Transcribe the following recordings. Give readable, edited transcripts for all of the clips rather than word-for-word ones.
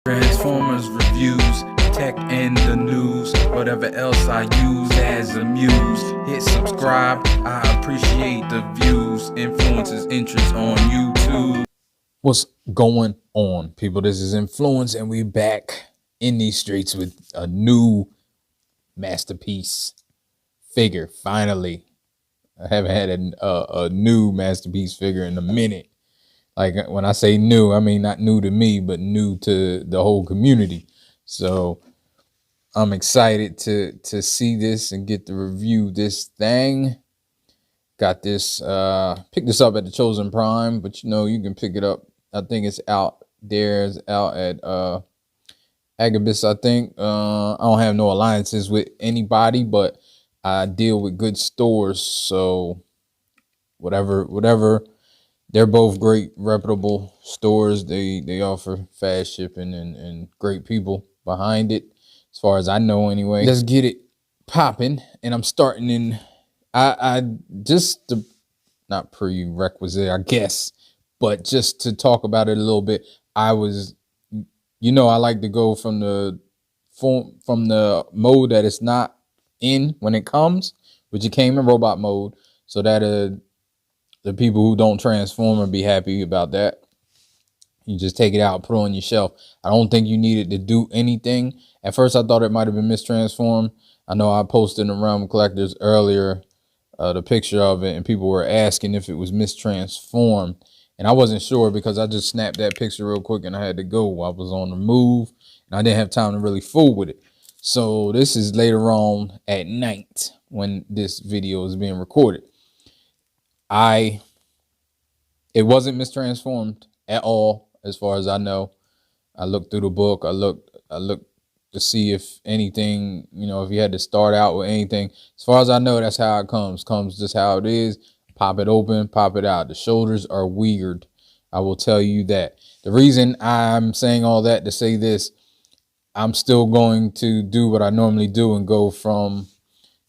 Transformers reviews, tech and the news, whatever else I use as a muse. Hit subscribe, I appreciate the views. Influences interest on YouTube. What's going on, people? This is Influence, and we back in these streets with a new masterpiece figure. Finally, I haven't had a new masterpiece figure in a minute. Like, when I say new, I mean not new to me, but new to the whole community. So I'm excited to see this and get to review this thing. Got this, picked this up at the Chosen Prime, but you know, you can pick it up. I think it's out there. It's out at Agabus, I think. I don't have no alliances with anybody, but I deal with good stores. So whatever. They're both great, reputable stores. They offer fast shipping and great people behind it, as far as I know anyway. Let's get it popping. And I'm starting in, I just, not prerequisite, I guess, but just to talk about it a little bit, I was, you know, I like to go from the mode that it's not in when it comes, which it came in robot mode, so that the people who don't transform and be happy about that. You just take it out, put it on your shelf. I don't think you needed to do anything. At first, I thought it might have been mistransformed. I know I posted in the Realm Collectors earlier the picture of it, and people were asking if it was mistransformed. And I wasn't sure because I just snapped that picture real quick and I had to go. I was on the move and I didn't have time to really fool with it. So this is later on at night when this video is being recorded. It wasn't mistransformed at all, as far as I know. I looked through the book. I looked to see if anything, you know, if you had to start out with anything. As far as I know, that's how it comes. Comes just how it is. Pop it open, pop it out. The shoulders are weird. I will tell you that. The reason I'm saying all that to say this, I'm still going to do what I normally do and go from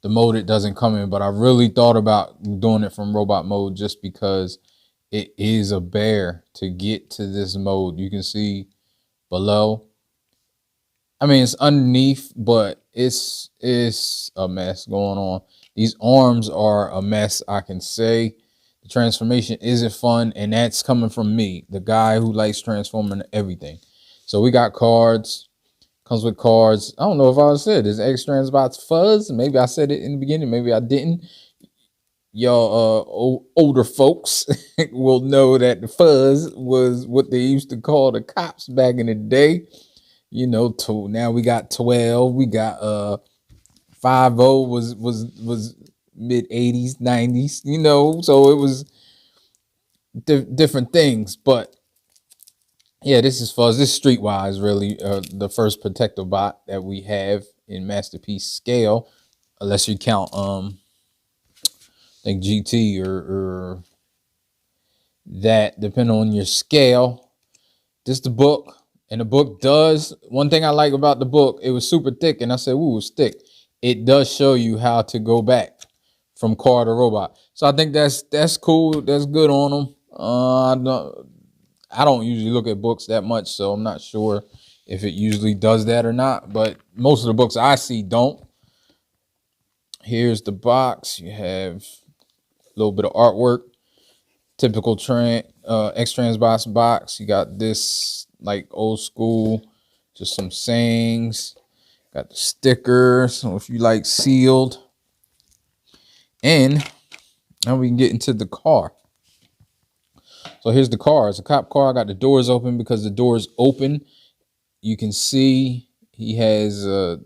the mode it doesn't come in, but I really thought about doing it from robot mode just because it is a bear to get to this mode. You can see below. I mean, it's underneath, but it's a mess going on. These arms are a mess, I can say. The transformation isn't fun, and that's coming from me, the guy who likes transforming everything. So we got cards. Comes with cards. I don't know if I said this XTransbots Fuzz. Maybe I said it in the beginning. Maybe I didn't. Y'all older folks will know that the Fuzz was what they used to call the cops back in the day. You know, now we got 12. We got 50 was mid 80s, 90s. You know, so it was different things, but. Yeah, this is Fuzz. This is Streetwise, really, the first protective bot that we have in masterpiece scale, unless you count, I think GT or that, depending on your scale. This is the book, and the book does, one thing I like about the book, it was super thick, and I said, ooh, it's thick. It does show you how to go back from car to robot. So I think that's cool. That's good on them. I don't usually look at books that much, so I'm not sure if it usually does that or not, but most of the books I see don't. Here's the box. You have a little bit of artwork, typical XTransbots box. You got this like old school, just some sayings. Got the sticker, so if you like sealed. And now we can get into the car. So here's the car. It's a cop car. I got the doors open because the doors open. You can see he has a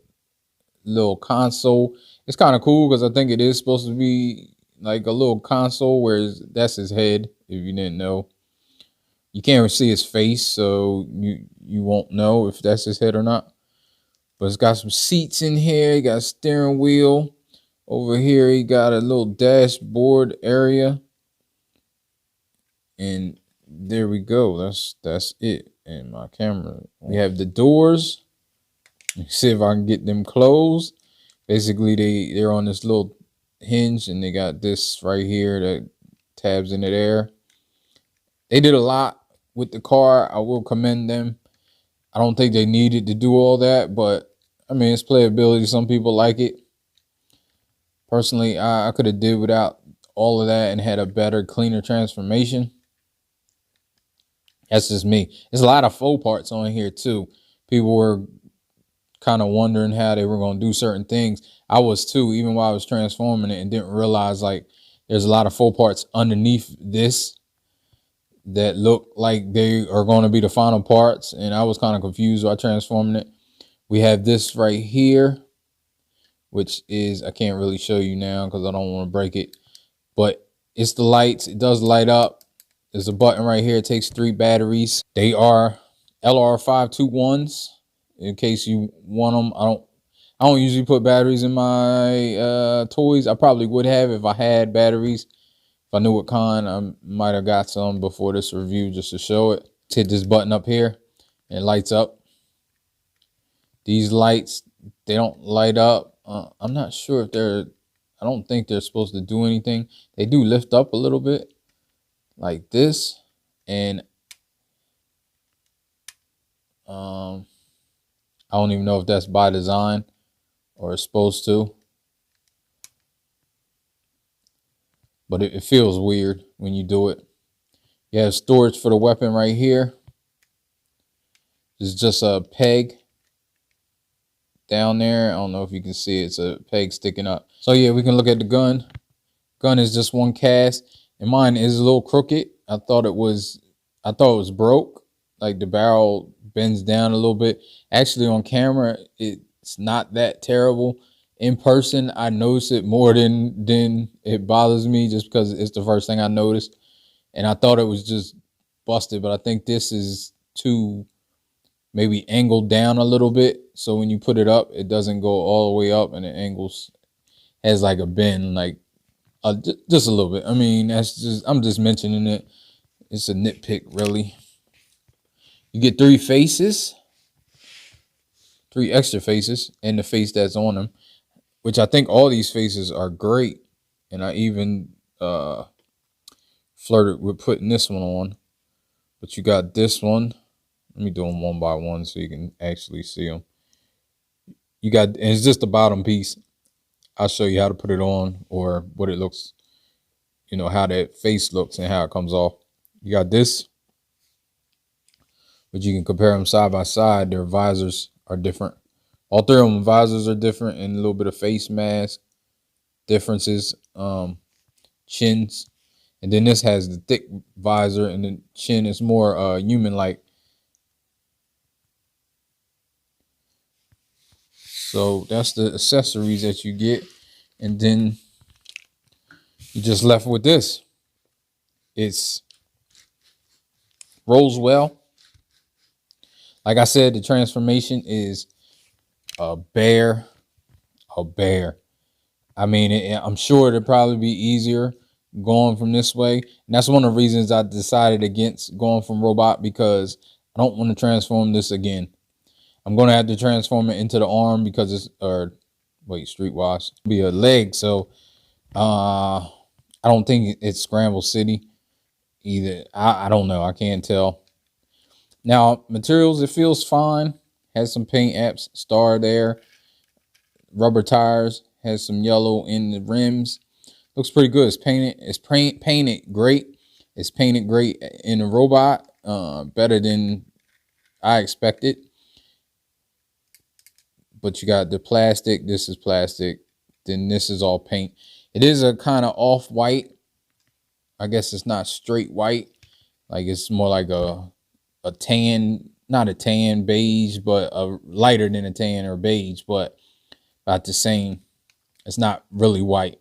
little console. It's kind of cool because I think it is supposed to be like a little console where that's his head, if you didn't know. You can't see his face, so you won't know if that's his head or not. But it's got some seats in here. He got a steering wheel. Over here, he got a little dashboard area. And there we go. That's it. And my camera. We have the doors. Let's see if I can get them closed. Basically, they're on this little hinge, and they got this right here that tabs into there. They did a lot with the car. I will commend them. I don't think they needed to do all that, but I mean, it's playability. Some people like it. Personally, I could have did without all of that and had a better, cleaner transformation. That's just me. There's a lot of faux parts on here too. People were kind of wondering how they were going to do certain things. I was too, even while I was transforming it, and didn't realize like there's a lot of faux parts underneath this that look like they are going to be the final parts. And I was kind of confused while transforming it. We have this right here, which is, I can't really show you now because I don't want to break it, but it's the lights. It does light up. There's a button right here. It takes 3 batteries. They are LR521s in case you want them. I don't usually put batteries in my toys. I probably would have if I had batteries. If I knew what kind, I might have got some before this review just to show it. Let's hit this button up here and it lights up. These lights, they don't light up. I'm not sure if I don't think they're supposed to do anything. They do lift up a little bit like this. And I don't even know if that's by design or it's supposed to. But it feels weird when you do it. You have storage for the weapon right here. It's just a peg down there. I don't know if you can see it. It's a peg sticking up. So yeah, we can look at the gun. Gun is just one cast, and mine is a little crooked. I thought it was broke. Like the barrel bends down a little bit. Actually, on camera, it's not that terrible. In person, I notice it more than it bothers me, just because it's the first thing I noticed. And I thought it was just busted, but I think this is too maybe angled down a little bit. So when you put it up, it doesn't go all the way up, and it angles, has like a bend, like just a little bit. I mean, I'm just mentioning it. It's a nitpick, really. You get 3 faces, 3 extra faces, and the face that's on them, which I think all these faces are great. And I even flirted with putting this one on. But you got this one. Let me do them one by one so you can actually see them. You got, and it's just the bottom piece. I'll show you how to put it on, or what it looks, you know, how that face looks and how it comes off. You got this, but you can compare them side by side. Their visors are different. All 3 of them visors are different, and a little bit of face mask differences, chins. And then this has the thick visor, and the chin is more human-like. So that's the accessories that you get. And then you're just left with this. It's rolls well. Like I said, the transformation is a bear. I mean, I'm sure it'd probably be easier going from this way. And that's one of the reasons I decided against going from robot, because I don't want to transform this again. I'm going to have to transform it into the arm because it's, or wait, Streetwise, be a leg. So I don't think it's Scramble City either. I don't know. I can't tell. Now, materials, it feels fine. Has some paint apps, star there. Rubber tires, has some yellow in the rims. Looks pretty good. It's painted. It's painted great. It's painted great in a robot. Better than I expected. But you got the plastic. This is plastic. Then this is all paint. It is a kind of off-white. I guess it's not straight white. Like it's more like a tan, not a tan beige, but a lighter than a tan or beige, but about the same. It's not really white.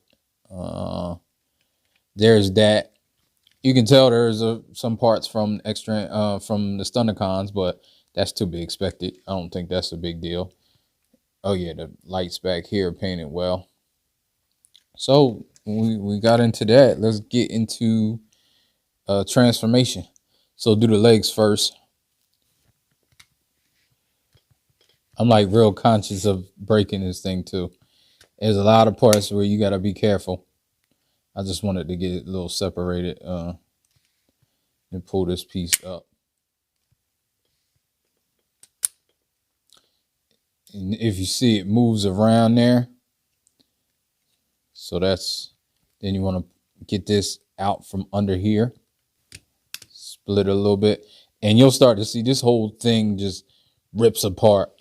There's that. You can tell there's some parts from from the Stunnicons, but that's to be expected. I don't think that's a big deal. Oh yeah, the lights back here painted well. So we got into that. Let's get into transformation. So do the legs first. I'm like real conscious of breaking this thing too. There's a lot of parts where you gotta be careful. I just wanted to get it a little separated and pull this piece up. And if you see, it moves around there. So then you want to get this out from under here. Split it a little bit. And you'll start to see this whole thing just rips apart.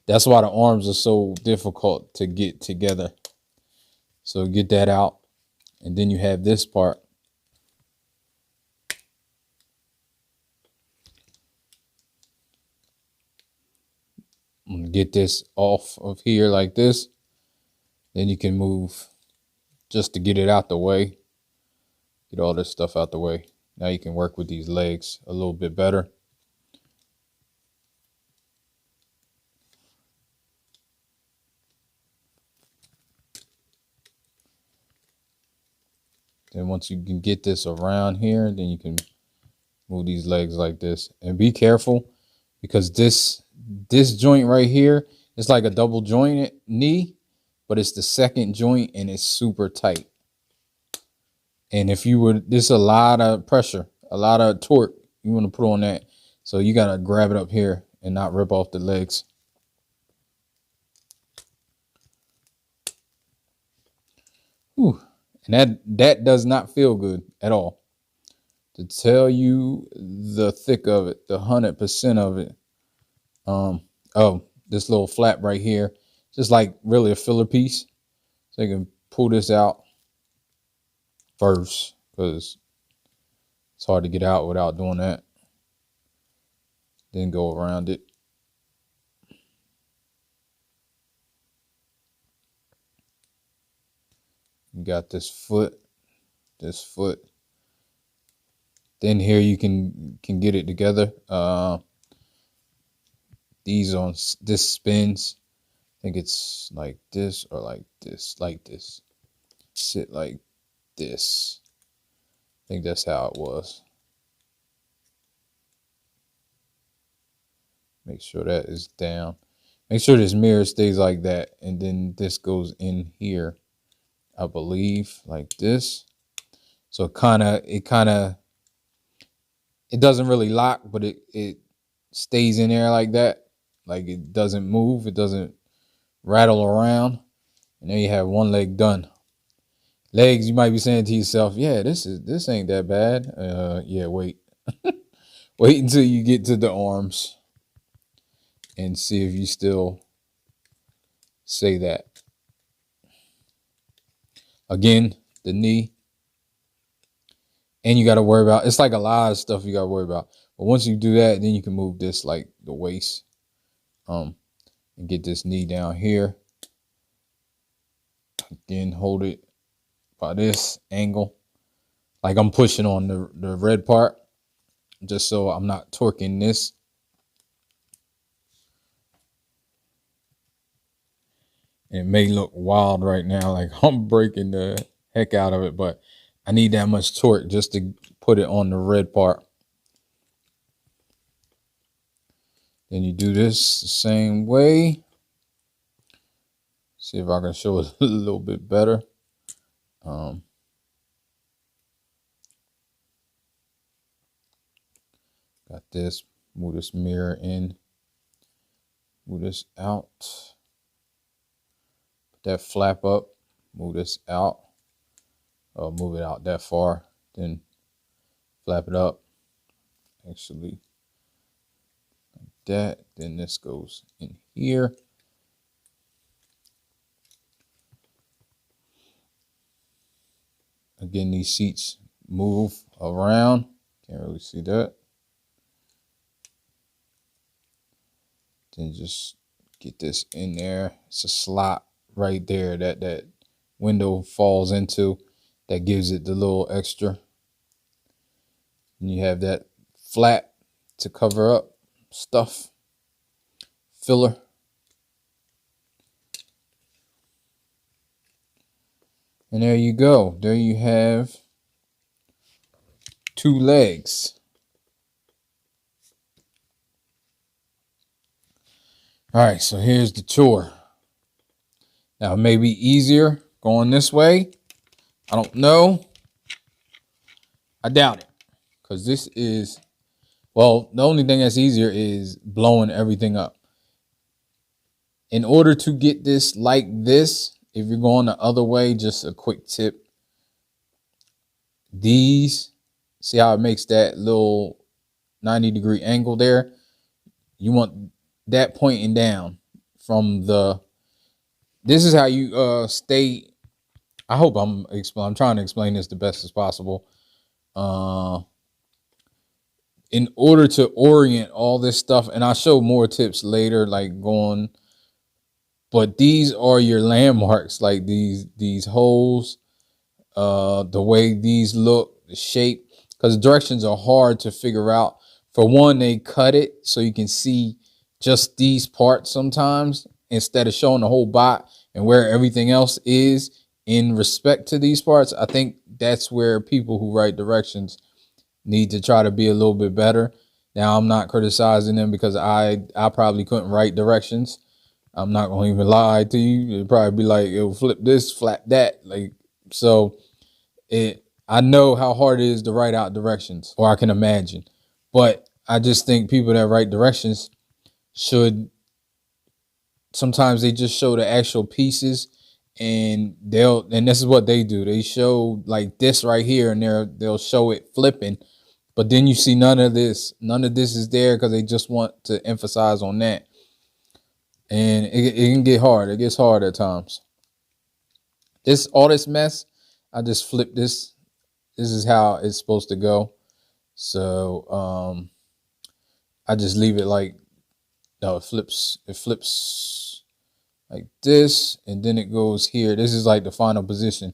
That's why the arms are so difficult to get together. So get that out. And then you have this part. I'm going to get this off of here like this. Then you can move just to get it out the way. Get all this stuff out the way. Now you can work with these legs a little bit better. Then once you can get this around here, then you can move these legs like this. And be careful, because this joint right here is like a double jointed knee, but it's the second joint and it's super tight. And if you would, there's a lot of pressure, a lot of torque you want to put on that. So you got to grab it up here and not rip off the legs. Whew. And that does not feel good at all. To tell you the thick of it, the 100% of it. Oh, this little flap right here, just like really a filler piece. So you can pull this out first, because it's hard to get out without doing that. Then go around it. You got this foot. Then here you can get it together. These on this spins. I think it's like this or like this, like this. Sit like this. I think that's how it was. Make sure that is down. Make sure this mirror stays like that, and then this goes in here, I believe, like this. So it doesn't really lock, but it stays in there like that. Like it doesn't move, it doesn't rattle around. And then you have one leg done. Legs, you might be saying to yourself, yeah, this ain't that bad. Yeah, wait. Wait until you get to the arms and see if you still say that. Again, the knee. And you got to worry about, it's like a lot of stuff you got to worry about. But once you do that, then you can move this like the waist. And get this knee down here. Again, hold it by this angle. Like I'm pushing on the red part, just so I'm not torquing this. It may look wild right now, like I'm breaking the heck out of it, but I need that much torque just to put it on the red part. Then you do this the same way. See if I can show it a little bit better. Got this. Move this mirror in. Move this out. Put that flap up. Move this out. Move it out that far. Then flap it up. Actually, like that. Then this goes in here. Again, these seats move around. Can't really see that. Then just get this in there. It's a slot right there that window falls into. That gives it the little extra. And you have that flap to cover up stuff. Filler. And there you go. There you have 2 legs. All right, so here's the chore. Now, it may be easier going this way. I don't know. I doubt it. Because this is, well, the only thing that's easier is blowing everything up. In order to get this like this, if you're going the other way, just a quick tip. These, see how it makes that little 90-degree angle there? You want that pointing down from the, this is how you stay. I hope I'm trying to explain this the best as possible. In order to orient all this stuff, and I'll show more tips later, like going, but these are your landmarks, like these holes, the way these look, the shape, because directions are hard to figure out. For one, they cut it so you can see just these parts sometimes instead of showing the whole bot and where everything else is in respect to these parts. I think that's where people who write directions need to try to be a little bit better. Now, I'm not criticizing them because I probably couldn't write directions. I'm not going to even lie to you. It'd probably be like, it'll flip this, flap that. Like, so I know how hard it is to write out directions, or I can imagine. But I just think people that write directions should, sometimes they just show the actual pieces, and this is what they do. They show like this right here, and they'll show it flipping. But then you see none of this. None of this is there because they just want to emphasize on that. And it can get hard. It gets hard at times. All this mess, I just flip this. This is how it's supposed to go. So I just leave it like, no, it flips like this, and then it goes here. This is like the final position.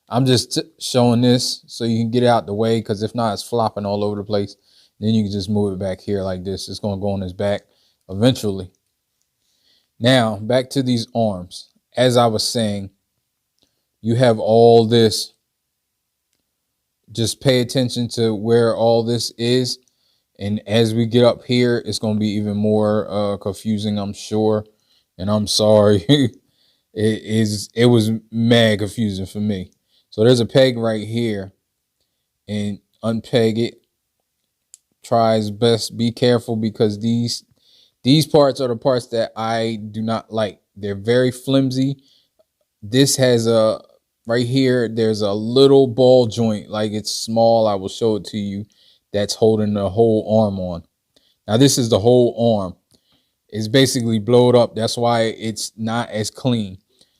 I'm just showing this so you can get it out the way, because if not, it's flopping all over the place. Then you can just move it back here like this. It's going to go on its back eventually. Now, back to these arms. As I was saying, you have all this. Just pay attention to where all this is. And as we get up here, it's going to be even more confusing, I'm sure. And I'm sorry. It was mad confusing for me. So there's a peg right here. And unpeg it. Try as best. Be careful, because these parts are the parts that I do not like. They're very flimsy. This has right here, there's a little ball joint, like it's small. I will show it to you. That's holding the whole arm on. Now this is the whole arm. It's basically blowed up. That's why it's not as clean.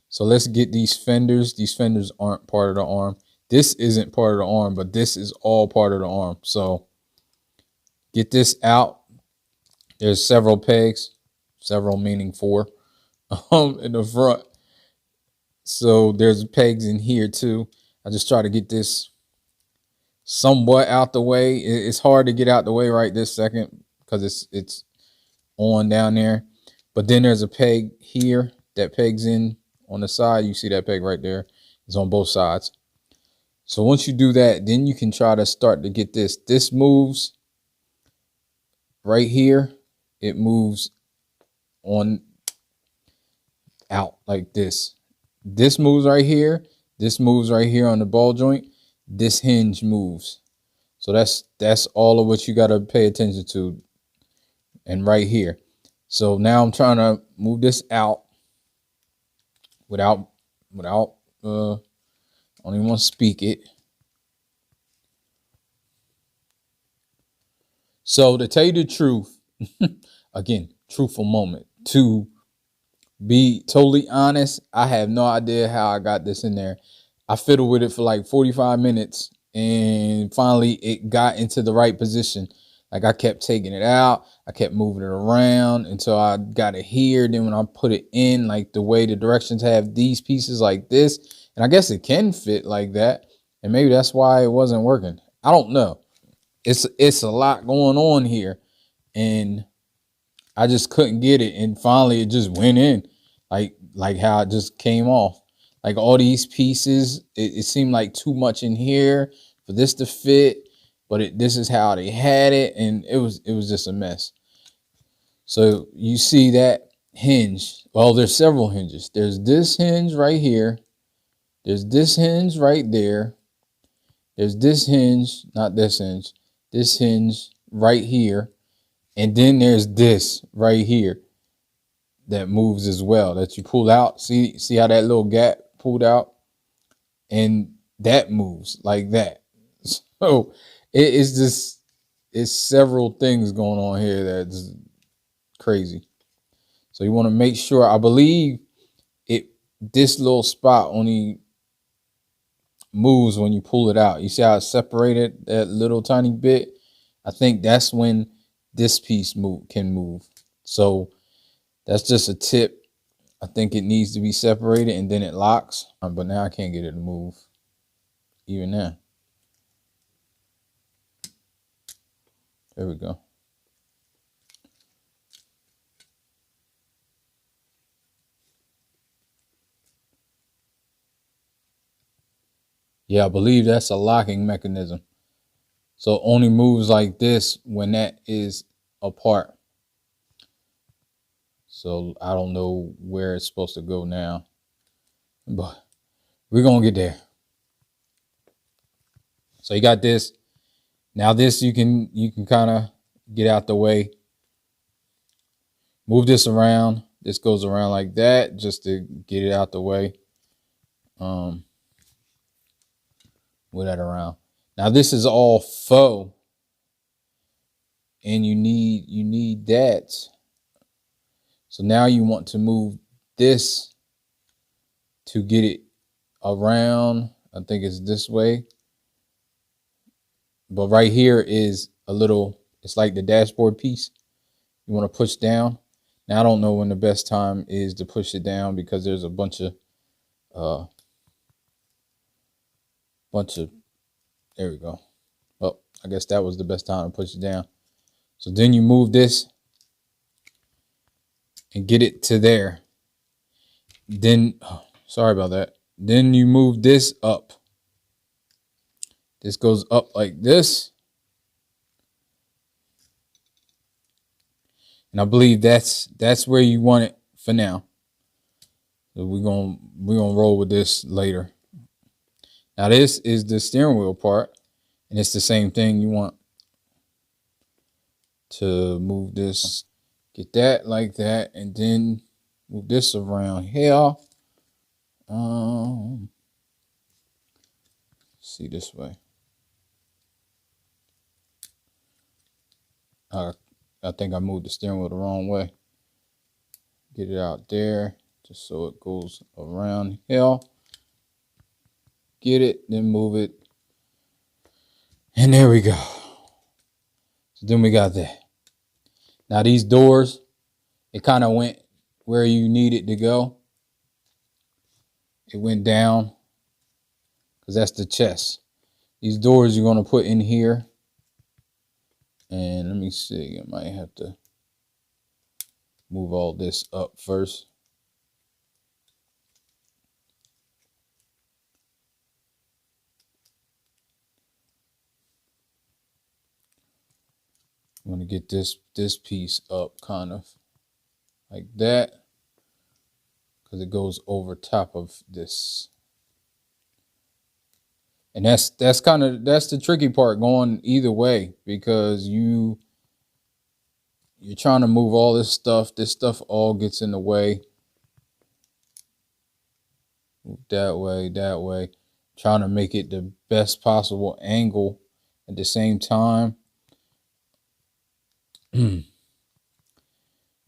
So let's get these fenders. These fenders aren't part of the arm. This isn't part of the arm, but this is all part of the arm. So get this out. There's several pegs, several meaning 4, in the front. So there's pegs in here too. I just try to get this somewhat out the way. It's hard to get out the way right this second because it's on down there. But then there's a peg here that pegs in on the side. You see that peg right there. It's on both sides. So once you do that, then you can try to start to get this. This moves right here. It moves on out like this. This moves right here. This moves right here on the ball joint. This hinge moves. So that's all of what you got to pay attention to. And right here. So now I'm trying to move this out without I don't even want to speak it. So to tell you the truth, again, truthful moment, to be totally honest, I have no idea how I got this in there. I fiddled with it for like 45 minutes and finally it got into the right position. Like I kept taking it out. I kept moving it around until I got it here. Then when I put it in, like the way the directions have these pieces like this, and I guess it can fit like that. And maybe that's why it wasn't working. I don't know. It's a lot going on here. And I just couldn't get it. And finally it just went in like how it just came off. Like all these pieces, it seemed like too much in here for this to fit. But this is how they had it, and it was just a mess. So you see that hinge. Well, there's several hinges. There's this hinge right here. There's this hinge right there. There's this hinge, not this hinge. This hinge right here. And then there's this right here. that moves as well, that you pull out. See how that little gap pulled out, and that moves like that. So it's just, it's several things going on here that's crazy. So you want to make sure, I believe this little spot only moves when you pull it out. You see how it's separated, that little tiny bit? I think that's when this piece can move. So that's just a tip. I think it needs to be separated and then it locks. But now I can't get it to move even now. There we go. Yeah, I believe that's a locking mechanism. So it only moves like this when that is apart. So I don't know where it's supposed to go now, but we're gonna get there. So you got this. Now this you can kind of get out the way. Move this around. This goes around like that just to get it out the way. Move that around. Now this is all faux, and you need that. So now you want to move this to get it around. I think it's this way. But right here is a little, it's like the dashboard piece. You want to push down. Now I don't know when the best time is to push it down because there's a bunch of there we go. Oh, I guess that was the best time to push it down. So then you move this and get it to there. Then, oh, sorry about that. Then you move this up. This goes up like this. And I believe that's where you want it for now. So we're gonna roll with this later. Now this is the steering wheel part, and it's the same thing. You want to move this, get that like that, and then move this around here. See this way. I think I moved the steering wheel the wrong way. Get it out there just so it goes around here. Get it, then move it. And there we go. So then we got that. Now these doors, it kind of went where you need it to go. It went down because that's the chest. These doors you're going to put in here. And let me see, I might have to move all this up first. I'm going to get this piece up kind of like that because it goes over top of this. And that's the tricky part going either way, because you're trying to move all this stuff. This stuff all gets in the way. Move that way. Trying to make it the best possible angle at the same time.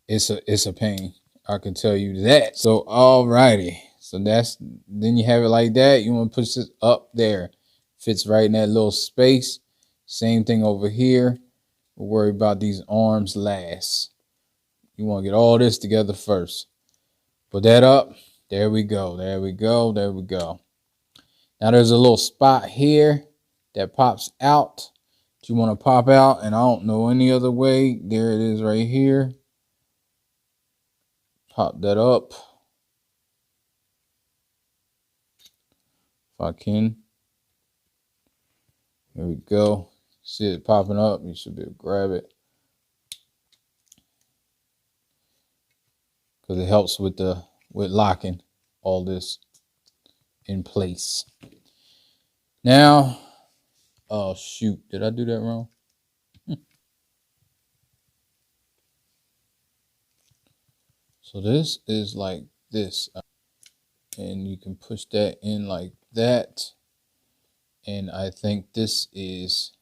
It's a pain. I can tell you that. So alrighty. So then you have it like that. You want to push it up there. Fits right in that little space. Same thing over here. We'll worry about these arms last. You want to get all this together first. Put that up. There we go. There we go. There we go. Now there's a little spot here that pops out. That you want to pop out, and I don't know any other way. There it is right here. Pop that up. If I can. There we go. See it popping up. You should be able to grab it. Because it helps with locking all this in place. Now, oh shoot, did I do that wrong? So this is like this, and you can push that in like that. And I think this is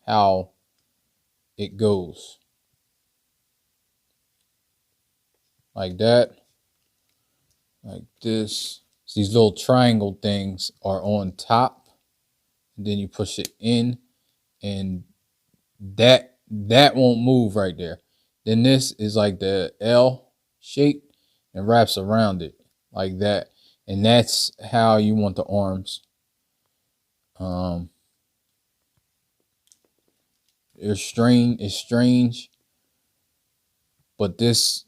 how it goes. Like that, like this. So these little triangle things are on top. And then you push it in, and that won't move right there. Then this is like the L shape and wraps around it like that. And that's how you want the arms. It's strange, but this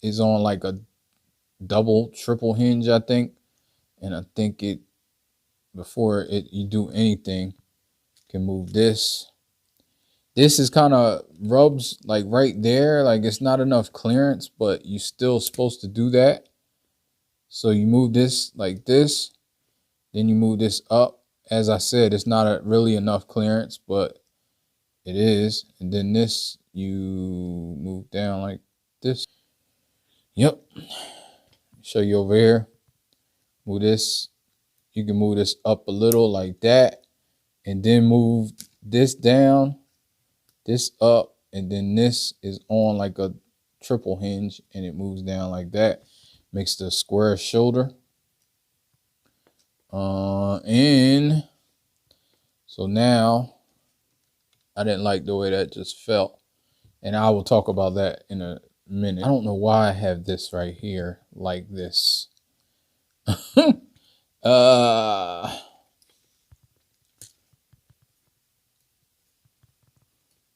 is on like a double, triple hinge, I think. And I think it, before you do anything, can move this. This is kind of rubs like right there, like it's not enough clearance, but you still supposed to do that. So you move this like this, then you move this up. As I said, it's not really enough clearance, but it is. And then this, you move down like this. Yep. Show you over here. Move this. You can move this up a little like that, and then move this down, this up, and then this is on like a triple hinge, and it moves down like that. Makes the square shoulder. And so now I didn't like the way that just felt, and I will talk about that in a minute. I don't know why I have this right here like this.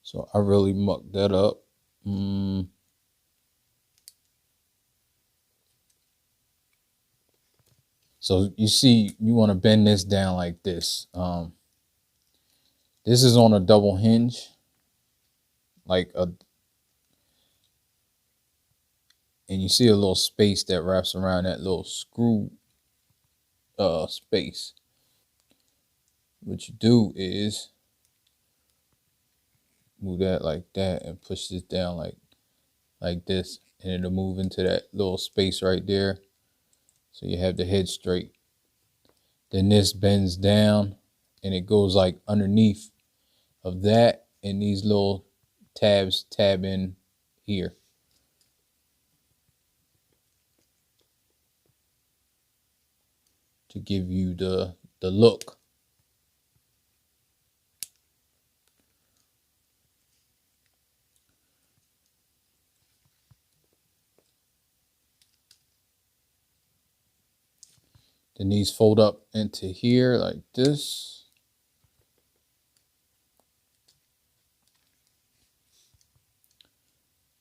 So I really mucked that up. So you see, you want to bend this down like this. This is on a double hinge, like a, and you see a little space that wraps around that little screw space. What you do is move that like that and push this down like this, and it'll move into that little space right there. So you have the head straight. Then this bends down and it goes like underneath of that, and these little tabs tab in here. To give you the look. Then these fold up into here like this.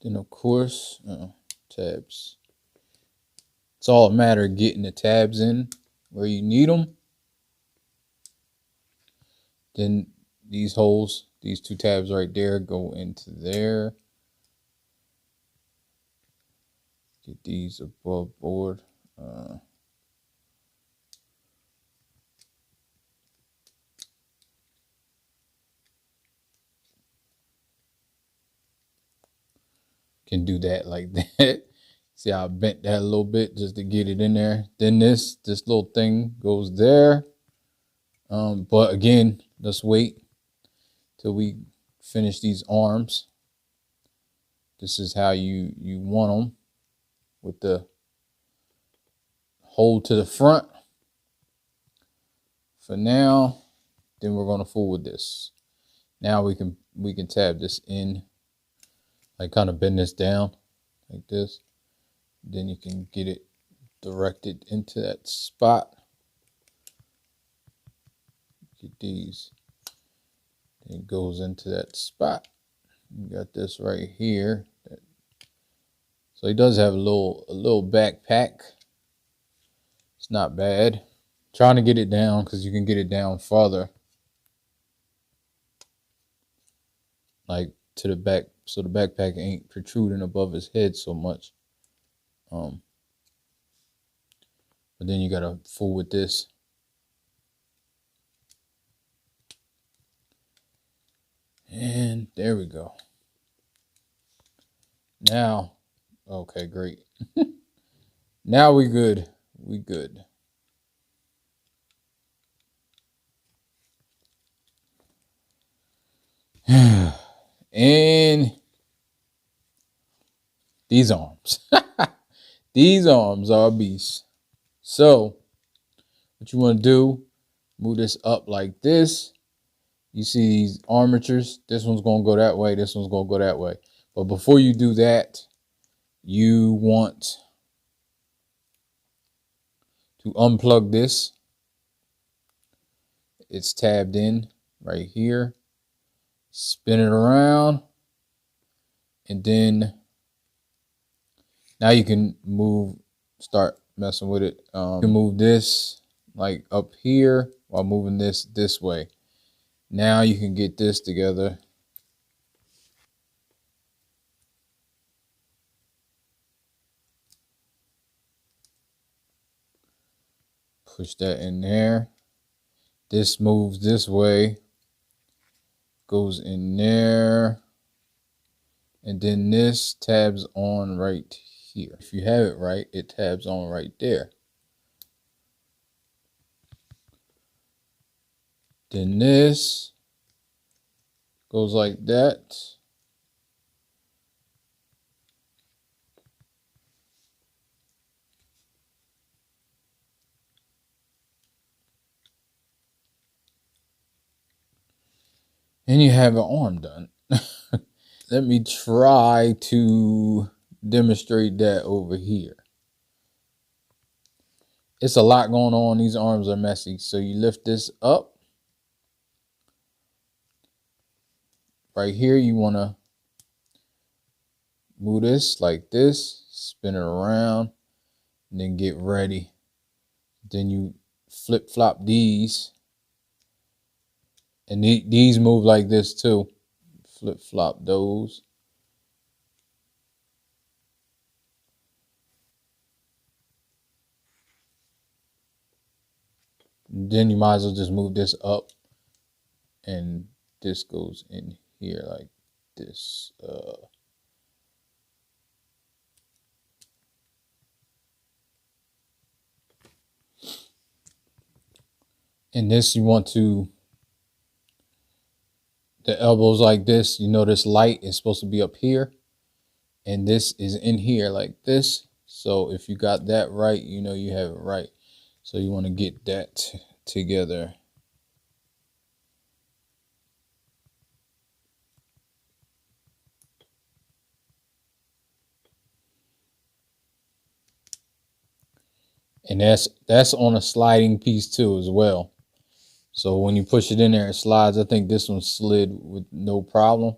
Then of course, tabs. It's all a matter of getting the tabs in where you need them. Then these holes, these two tabs right there, go into there. Get these above board. Can do that like that. See how I bent that a little bit just to get it in there. Then this little thing goes there. But again, let's wait till we finish these arms. This is how you want them, with the hole to the front. For now, then we're gonna fool with this. Now we can tab this in, like kind of bend this down like this. Then you can get it directed into that spot. Get these. Then it goes into that spot. You got this right here. So he does have a little backpack. It's not bad. Trying to get it down because you can get it down farther, like to the back, so the backpack ain't protruding above his head so much. But then you gotta fool with this. And there we go. Now, okay, great. Now we good. We good. And these arms. These arms are a beast. So what you want to do, move this up like this. You see these armatures. This one's going to go that way. This one's going to go that way. But before you do that, you want to unplug this. It's tabbed in right here. Spin it around. And then now you can start messing with it. You can move this like up here while moving this way. Now you can get this together. Push that in there. This moves this way. Goes in there. And then this tabs on right here. If you have it right, it tabs on right there. Then this goes like that. And you have an arm done. Let me try to demonstrate that over here. It's a lot going on. These arms are messy. So you lift this up. Right here, you want to move this like this, spin it around, and then get ready. Then you flip-flop these. And these move like this too. Flip-flop those. Then you might as well just move this up. And this goes in here like this. And this you want to, the elbows like this. You know this light is supposed to be up here. And this is in here like this. So if you got that right, you know you have it right. So you want to get that together. And that's on a sliding piece too as well. So when you push it in there, it slides. I think this one slid with no problem.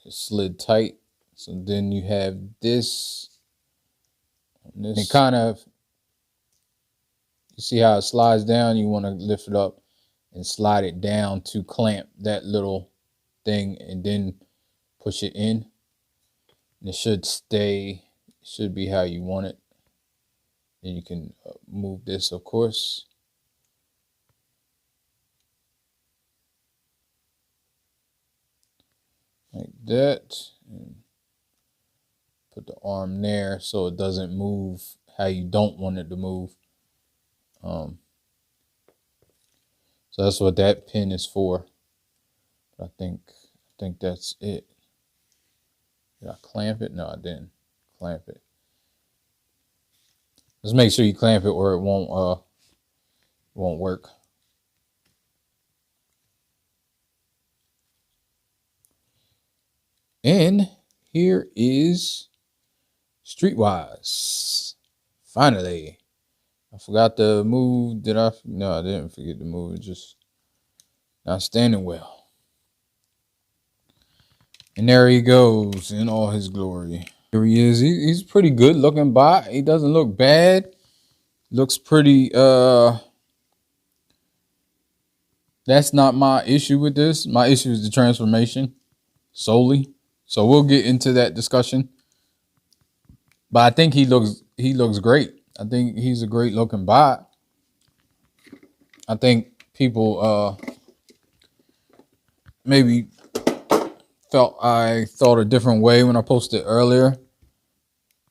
It slid tight. So then you have this. And it kind of, you see how it slides down? You want to lift it up and slide it down to clamp that little thing and then push it in. And it should stay, it should be how you want it. Then you can move this, of course. Like that. And put the arm there so it doesn't move how you don't want it to move. So that's what that pin is for. I think that's it. Did I clamp it? No, I didn't clamp it. Just make sure you clamp it or it won't work. And here is Streetwise. Finally. I forgot to move. Did I? No, I didn't forget to move. It's just not standing well. And there he goes in all his glory. Here he is. He's pretty good looking bot. He doesn't look bad. Looks pretty, that's not my issue with this. My issue is the transformation solely. So we'll get into that discussion. But I think he looks great. I think he's a great looking bot. I think people maybe felt I thought a different way when I posted earlier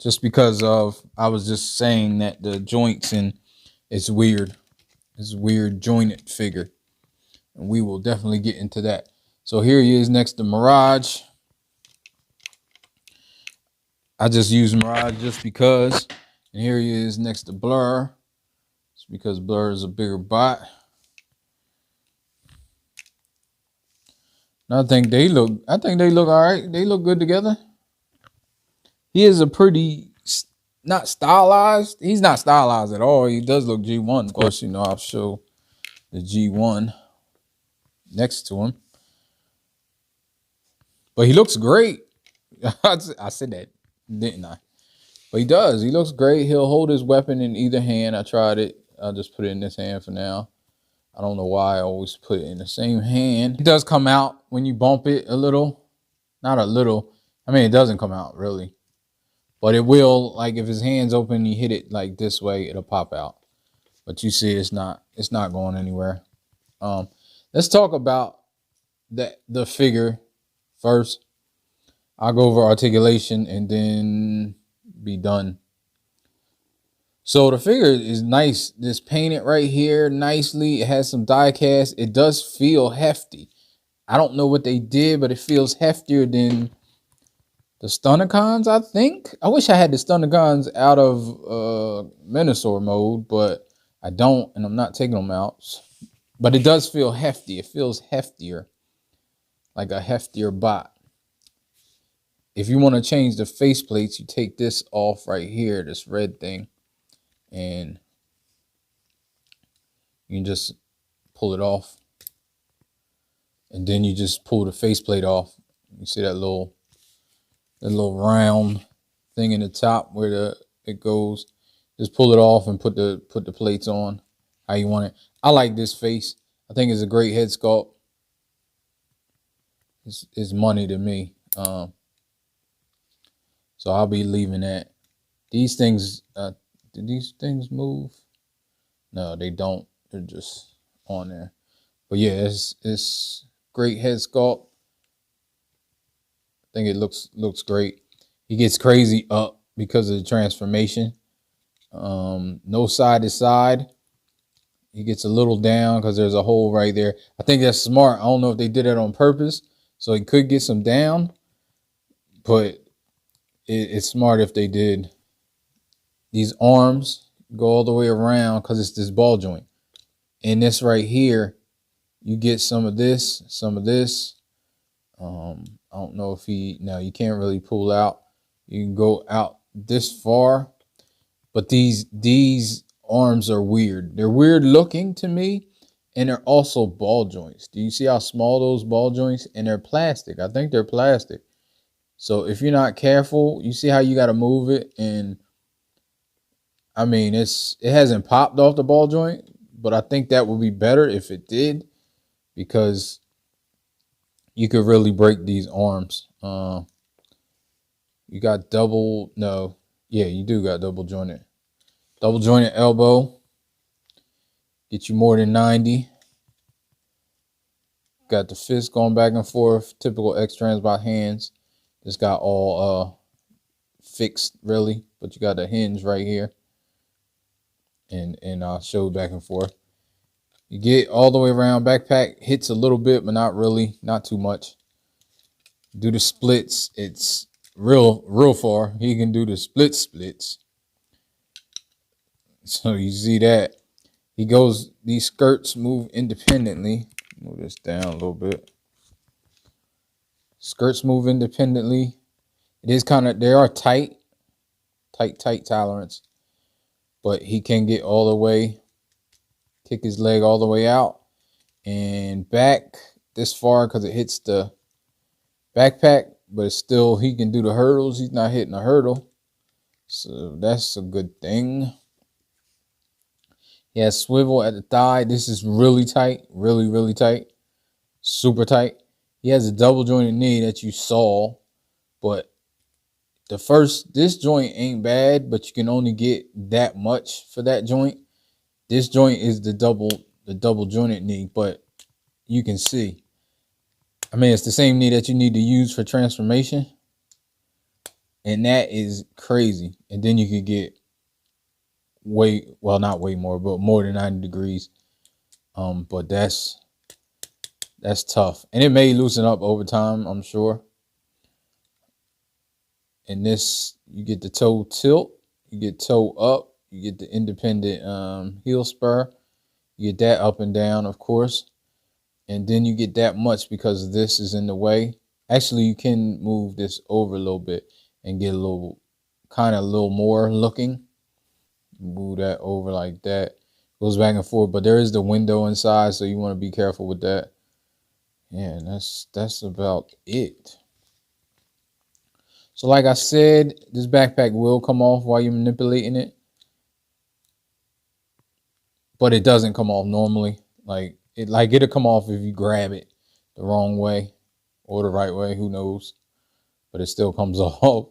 just because of, I was just saying that the joints and it's weird. It's a weird jointed figure. And we will definitely get into that. So here he is next to Mirage. I just use Mirage just because. And here he is next to Blur. It's because Blur is a bigger bot. And I think they look all right. They look good together. He is a pretty, not stylized. He's not stylized at all. He does look G1. Of course, you know, I'll show the G1 next to him. But he looks great. I said that, didn't I? But he does. He looks great. He'll hold his weapon in either hand. I tried it. I'll just put it in this hand for now. I don't know why I always put it in the same hand. It does come out when you bump it a little. Not a little. I mean, it doesn't come out really. But it will, like if his hand's open, you hit it like this way, it'll pop out. But you see it's not going anywhere. Let's talk about the figure first. I'll go over articulation and then be done. So the figure is nice. It's painted right here nicely. It has some die cast. It does feel hefty. I don't know what they did, but it feels heftier than the Stunnicons, I think. I wish I had the Stunnicons out of Minosaur mode, but I don't, and I'm not taking them out. But it does feel hefty. It feels heftier, like a heftier bot. If you want to change the faceplates, you take this off right here, this red thing, and you can just pull it off. And then you just pull the faceplate off. You see that little round thing in the top where it goes. Just pull it off and put the plates on how you want it. I like this face. I think it's a great head sculpt. It's money to me. So I'll be leaving that. These things, do these things move? No, they don't. They're just on there. But yeah, it's great head sculpt. I think it looks great. He gets crazy up because of the transformation. No side to side. He gets a little down because there's a hole right there. I think that's smart. I don't know if they did it on purpose, so he could get some down, but it's smart if they did. These arms go all the way around because it's this ball joint. And this right here, you get some of this, some of this. I don't know if no, you can't really pull out. You can go out this far, but these arms are weird. They're weird looking to me, and they're also ball joints. Do you see how small those ball joints? And they're plastic. I think they're plastic. So if you're not careful, you see how you got to move it, and I mean it hasn't popped off the ball joint, but I think that would be better if it did, because you could really break these arms. You got double, no, yeah, you do got double jointed elbow. Get you more than 90. Got the fist going back and forth. Typical XTransbot hands. Just got all fixed really, but you got the hinge right here. And I'll show back and forth. You get all the way around. Backpack hits a little bit, but not really, not too much. Do the splits. It's real far. He can do the splits. So you see that. He goes, these skirts move independently. Move this down a little bit. Skirts move independently. It is kind of, they are tight tolerance. But he can get all the way, kick his leg all the way out and back this far because it hits the backpack, but it's still, he can do the hurdles. He's not hitting a hurdle. So that's a good thing. He has swivel at the thigh. This is really tight, really tight, super tight. He has a double jointed knee that you saw, but this joint ain't bad, but you can only get that much for that joint. This joint is the double jointed knee, but you can see. I mean, it's the same knee that you need to use for transformation. And that is crazy. And then you could get not way more, but more than 90 degrees. But that's tough. And it may loosen up over time, I'm sure. And this, you get the toe tilt, you get toe up, you get the independent heel spur. You get that up and down, of course. And then you get that much because this is in the way. Actually, you can move this over a little bit and get a little more looking. Move that over like that. Goes back and forth, but there is the window inside, so you want to be careful with that. Yeah, and that's about it. So like I said, this backpack will come off while you're manipulating it, but it doesn't come off normally. It'll come off if you grab it the wrong way or the right way, who knows, but it still comes off.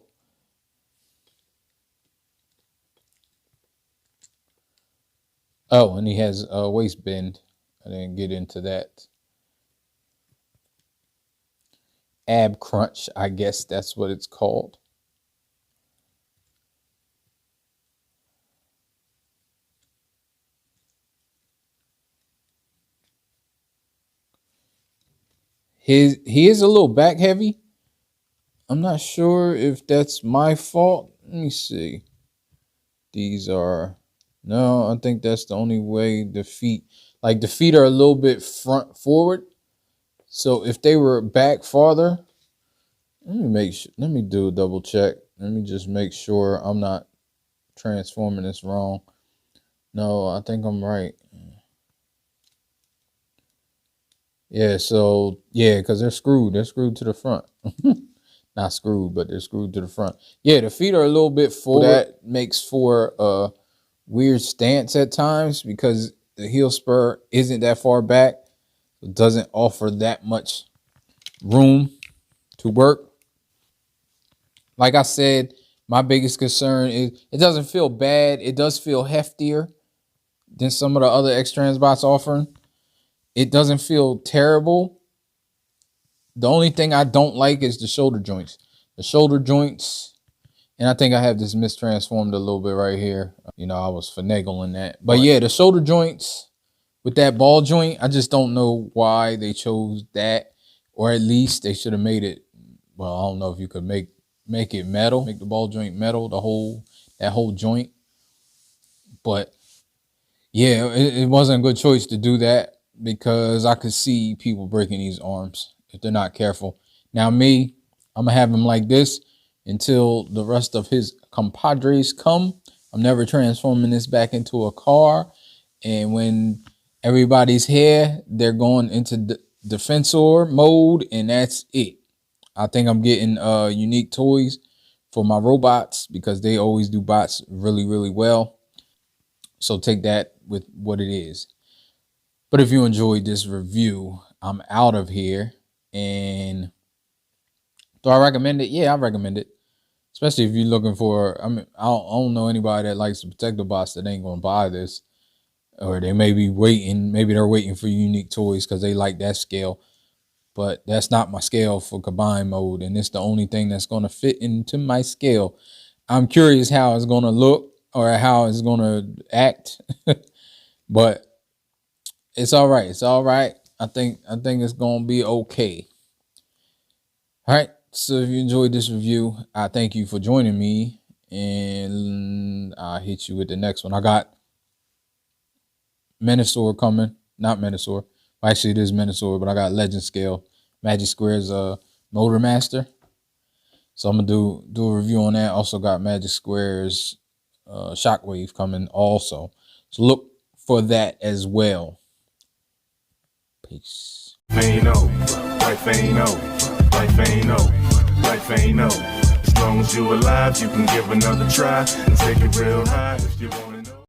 Oh, and he has a waist bend. I didn't get into that. Ab crunch, I guess that's what it's called. He is a little back heavy. I'm not sure if that's my fault. Let me see. These are, no, I think that's the only way. The feet are a little bit front forward. So if they were back farther, let me do a double check. Let me just make sure I'm not transforming this wrong. No, I think I'm right. Yeah, so yeah, because they're screwed. They're screwed to the front. Not screwed, but they're screwed to the front. Yeah, the feet are a little bit forward. That makes for a weird stance at times because the heel spur isn't that far back. It doesn't offer that much room to work. Like I said, my biggest concern is it doesn't feel bad. It does feel heftier than some of the other XTransbots offering. It doesn't feel terrible. The only thing I don't like is the shoulder joints. The shoulder joints, and I think I have this mistransformed a little bit right here. You know, I was finagling that. But yeah, the shoulder joints with that ball joint, I just don't know why they chose that. Or at least they should have made it, well, I don't know if you could make it metal, make the ball joint metal, that whole joint. But yeah, it wasn't a good choice to do that because I could see people breaking these arms if they're not careful. Now me, I'm gonna have him like this until the rest of his compadres come. I'm never transforming this back into a car. And when everybody's here, they're going into defensor mode, and that's it. I think I'm getting unique toys for my robots because they always do bots really, really well. So take that with what it is. But if you enjoyed this review, I'm out of here. And do I recommend it? Yeah, I recommend it. Especially if you're looking for, I mean, I don't know anybody that likes the protector bots that ain't going to buy this. Or they may be waiting. Maybe they're waiting for unique toys because they like that scale. But that's not my scale for combine mode. And it's the only thing that's going to fit into my scale. I'm curious how it's going to look or how it's going to act. But it's all right. It's all right. I think it's going to be okay. All right. So if you enjoyed this review, I thank you for joining me. And I'll hit you with the next one. I got Menosaur coming. Not Menosaur. Well, actually, it is Menosaur, but I got Legend Scale. Magic Square's Motor Master. So I'm going to do a review on that. Also got Magic Square's Shockwave coming also. So look for that as well. Peace. Ain't no, life ain't no, life ain't no, life ain't no. As long as you alive, you can give another try and take it real high if you want.